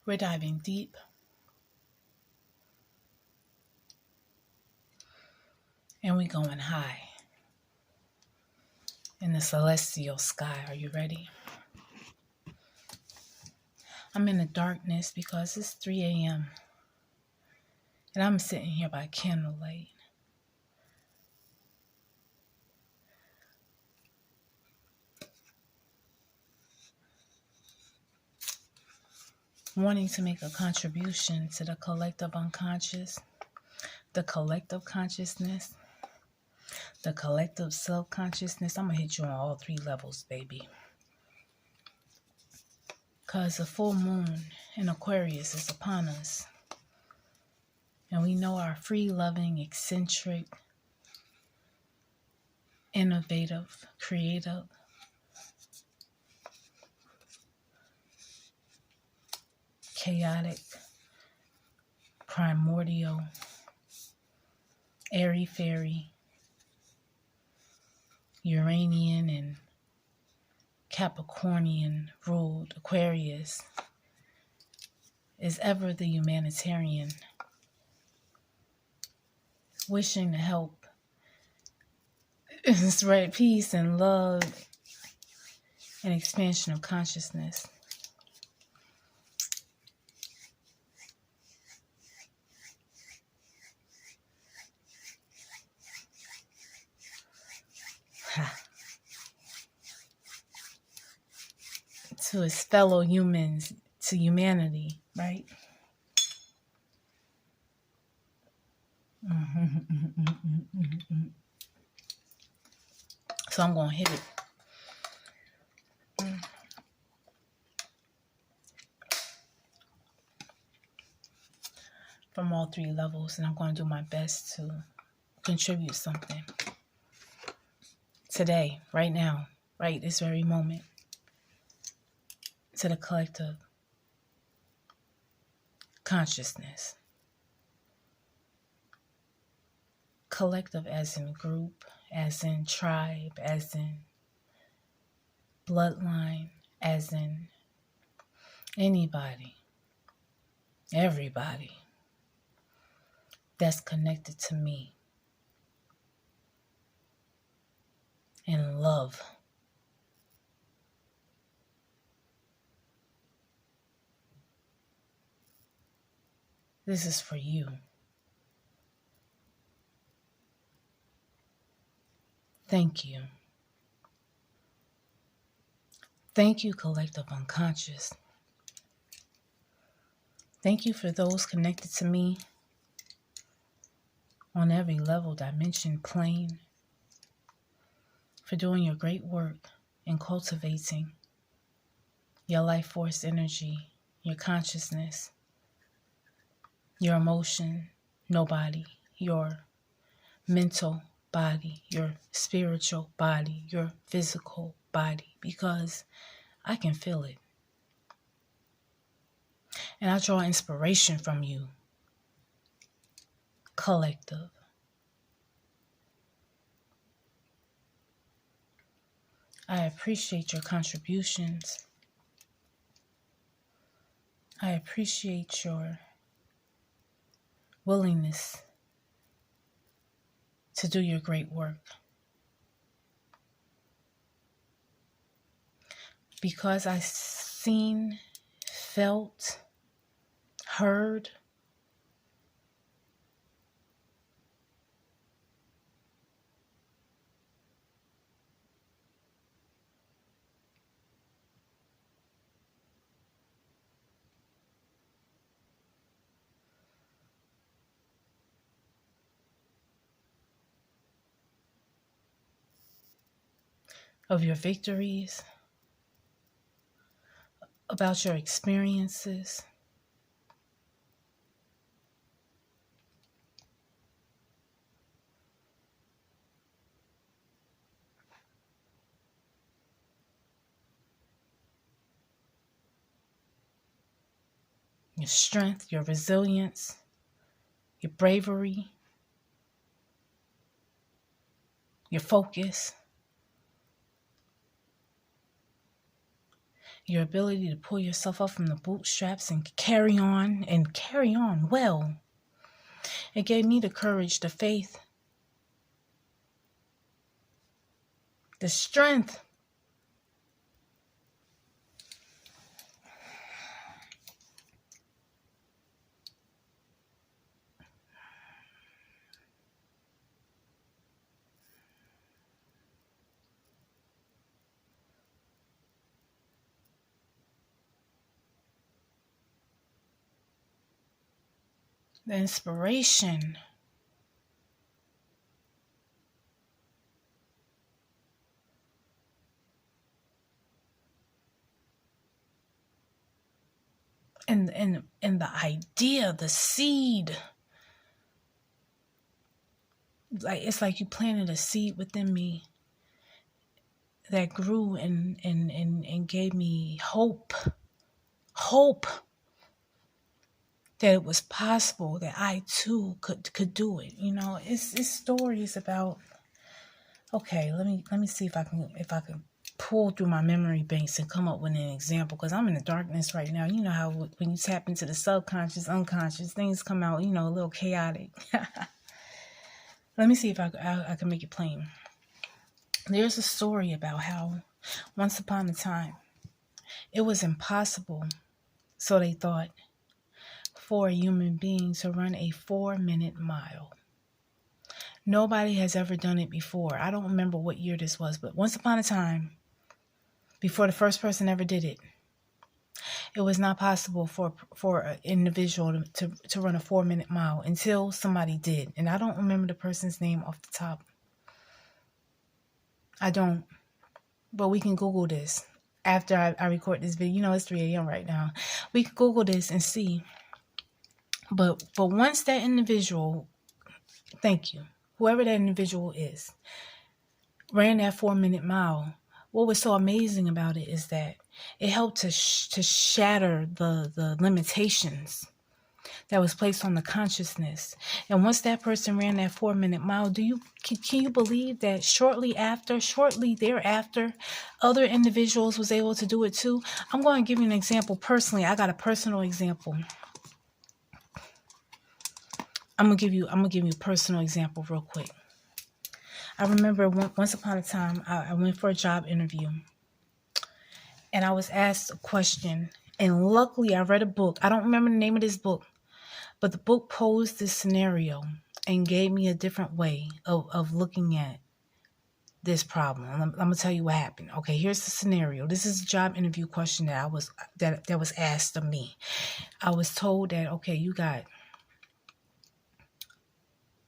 We're diving deep. And we're going high in the celestial sky. Are you ready? I'm in the darkness because it's 3 a.m. and I'm sitting here by candlelight. Wanting to make a contribution to the collective unconscious, the collective consciousness, the collective self-consciousness. I'm going to hit you on all 3 levels, baby. Because the full moon in Aquarius is upon us. And we know our free-loving, eccentric, innovative, creative, chaotic, primordial, airy-fairy, Uranian and Capricornian ruled Aquarius is ever the humanitarian, wishing to help spread peace and love and expansion of consciousness. To his fellow humans, to humanity, right? So I'm going to hit it. From all 3 levels, and I'm going to do my best to contribute something today, right now, right this very moment, to the collective consciousness. Collective as in group, as in tribe, as in bloodline, as in anybody, everybody that's connected to me in love. This is for you. Thank you. Thank you, collective unconscious. Thank you for those connected to me on every level, dimension, plane, for doing your great work in cultivating your life force energy, your consciousness, your emotion, nobody, your mental body, your spiritual body, your physical body, because I can feel it. And I draw inspiration from you, collective. I appreciate your contributions. I appreciate your willingness to do your great work. Because I've seen, felt, heard, of your victories, about your experiences, your strength, your resilience, your bravery, your focus, your ability to pull yourself up from the bootstraps and carry on well. It gave me the courage, the faith, the strength. The inspiration. And the idea, the seed. Like it's like you planted a seed within me that grew and gave me hope that it was possible that I too could do it. You know, it's stories about. Okay, let me see if I can pull through my memory banks and come up with an example, because I'm in the darkness right now. You know how when you tap into the subconscious, unconscious, things come out, you know, a little chaotic. Let me see if I can make it plain. There's a story about how once upon a time it was impossible, so they thought, for a human being to run a 4-minute mile. Nobody has ever done it before. I don't remember what year this was, but once upon a time, before the first person ever did it, it was not possible for an individual to run a 4-minute mile until somebody did. And I don't remember the person's name off the top. I don't. But we can Google this after I record this video. You know, it's 3 a.m. right now. We can Google this and see. But once that individual, thank you, whoever that individual is, ran that 4-minute mile, what was so amazing about it is that it helped to shatter the limitations that was placed on the consciousness. And once that person ran that 4-minute mile, can you believe that shortly thereafter, other individuals was able to do it too? I'm going to give you an example personally. I got a personal example. I'm gonna give you a personal example real quick. I remember once upon a time, I went for a job interview, and I was asked a question, and luckily I read a book. I don't remember the name of this book, but the book posed this scenario and gave me a different way of looking at this problem. I'm gonna tell you what happened. Okay, here's the scenario. This is a job interview question that was asked of me. I was told that, okay,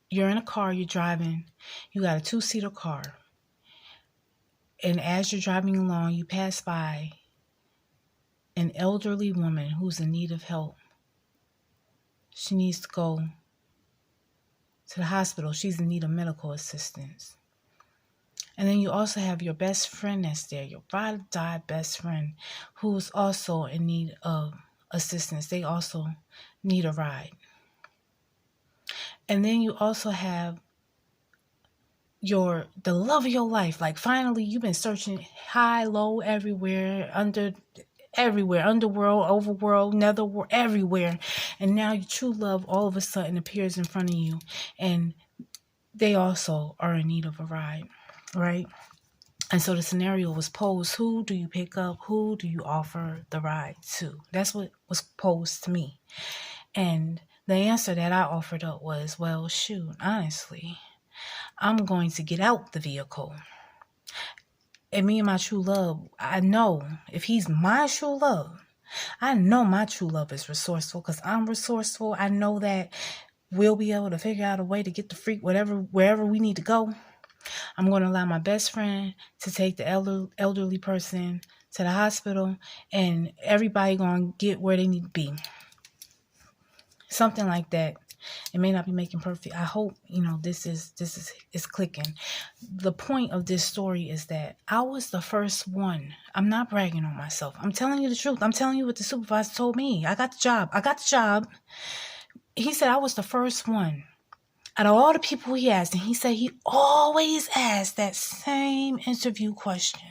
you're in a car, you're driving, you got a 2-seater car. And as you're driving along, you pass by an elderly woman who's in need of help. She needs to go to the hospital. She's in need of medical assistance. And then you also have your best friend that's there, your ride or die best friend, who's also in need of assistance. They also need a ride. And then you also have the love of your life. Like finally you've been searching high, low, everywhere, underworld, overworld, netherworld, everywhere. And now your true love all of a sudden appears in front of you. And they also are in need of a ride, right? And so the scenario was posed. Who do you pick up? Who do you offer the ride to? That's what was posed to me. And the answer that I offered up was, well, shoot, honestly, I'm going to get out the vehicle. And me and my true love, I know if he's my true love, I know my true love is resourceful because I'm resourceful. I know that we'll be able to figure out a way to get the freak wherever we need to go. I'm going to allow my best friend to take the elderly person to the hospital, and everybody going to get where they need to be. Something like that. It may not be making perfect. I hope, this is clicking. The point of this story is that I was the first one. I'm not bragging on myself. I'm telling you the truth. I'm telling you what the supervisor told me. I got the job. He said I was the first one Out of all the people he asked, and he said he always asked that same interview question.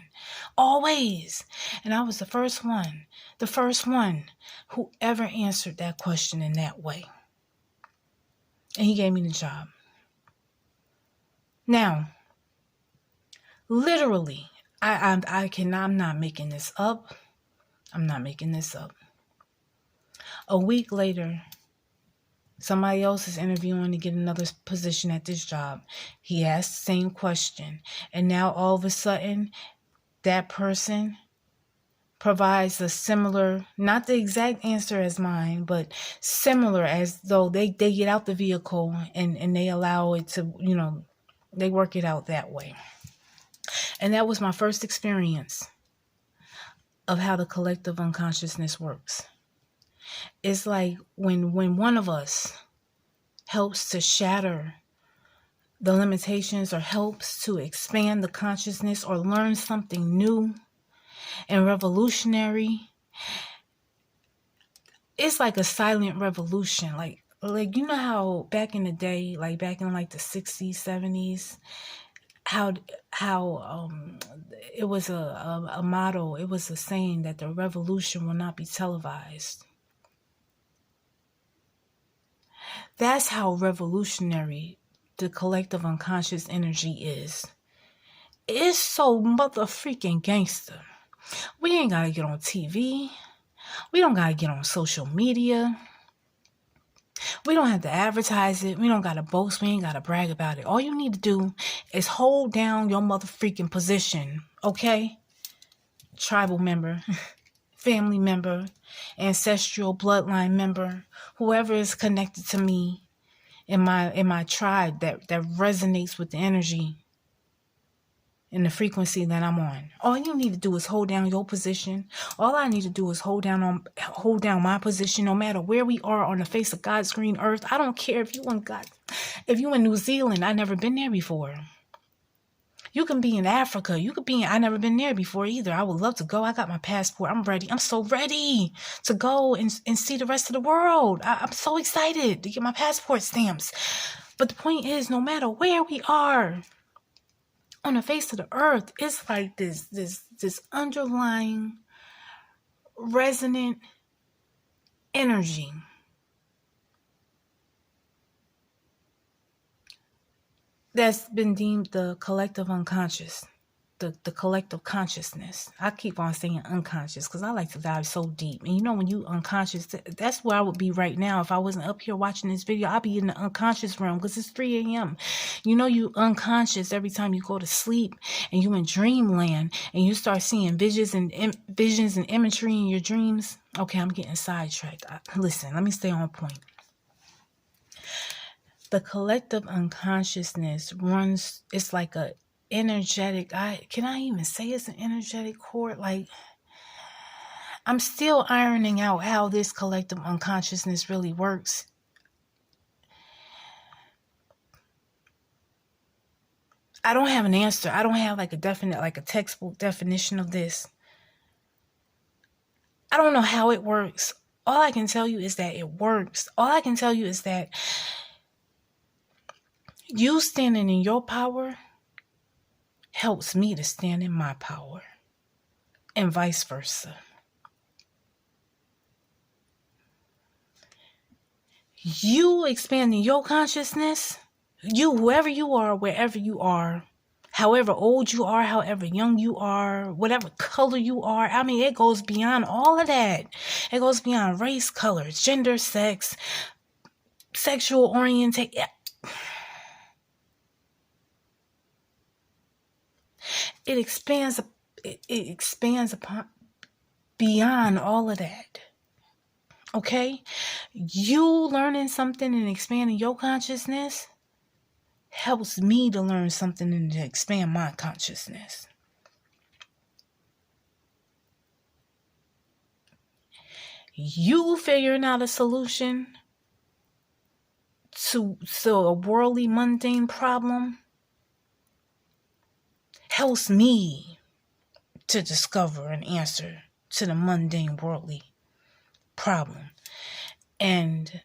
Always. And I was the first one who ever answered that question in that way. And he gave me the job. Now, literally, I'm not making this up. I'm not making this up. A week later, somebody else is interviewing to get another position at this job. He asked the same question. And now all of a sudden, that person provides a similar, not the exact answer as mine, but similar, as though they get out the vehicle and they allow it to, they work it out that way. And that was my first experience of how the collective unconsciousness works. It's like when one of us helps to shatter the limitations or helps to expand the consciousness or learn something new and revolutionary, it's like a silent revolution. Like you know how back in the day, like back in like the 60s, 70s, how it was a motto, it was a saying that the revolution will not be televised. That's how revolutionary the collective unconscious energy is. It's so mother-freaking gangster. We ain't gotta get on TV. We don't gotta get on social media. We don't have to advertise it. We don't gotta boast. We ain't gotta brag about it. All you need to do is hold down your mother-freaking position, okay? Tribal member, family member, ancestral bloodline member, whoever is connected to me in my tribe that resonates with the energy and the frequency that I'm on. All you need to do is hold down your position. All I need to do is hold down my position, no matter where we are on the face of God's green earth. I don't care if you in New Zealand. I've never been there before. You can be in Africa. I've never been there before either. I would love to go. I got my passport. I'm ready. I'm so ready to go and see the rest of the world. I'm so excited to get my passport stamps. But the point is, no matter where we are on the face of the earth, it's like this underlying resonant energy that's been deemed the collective unconscious, the collective consciousness. I keep on saying unconscious because I like to dive so deep. And when you unconscious, that's where I would be right now. If I wasn't up here watching this video, I'd be in the unconscious realm because it's 3 a.m. You unconscious every time you go to sleep and you in dreamland and you start seeing visions and imagery in your dreams. Okay, I'm getting sidetracked. Listen, let me stay on point. The collective unconsciousness it's like a energetic, can I even say it's an energetic cord? Like, I'm still ironing out how this collective unconsciousness really works. I don't have an answer. I don't have like a definite, like a textbook definition of this. I don't know how it works. All I can tell you is that it works. All I can tell you is that you standing in your power helps me to stand in my power, and vice versa. You expanding your consciousness, whoever you are, wherever you are, however old you are, however young you are, whatever color you are. I mean, it goes beyond all of that. It goes beyond race, color, gender, sex, sexual orientation. It expands upon beyond all of that. Okay? You learning something and expanding your consciousness helps me to learn something and to expand my consciousness. You figuring out a solution to a worldly, mundane problem helps me to discover an answer to the mundane, worldly problem. And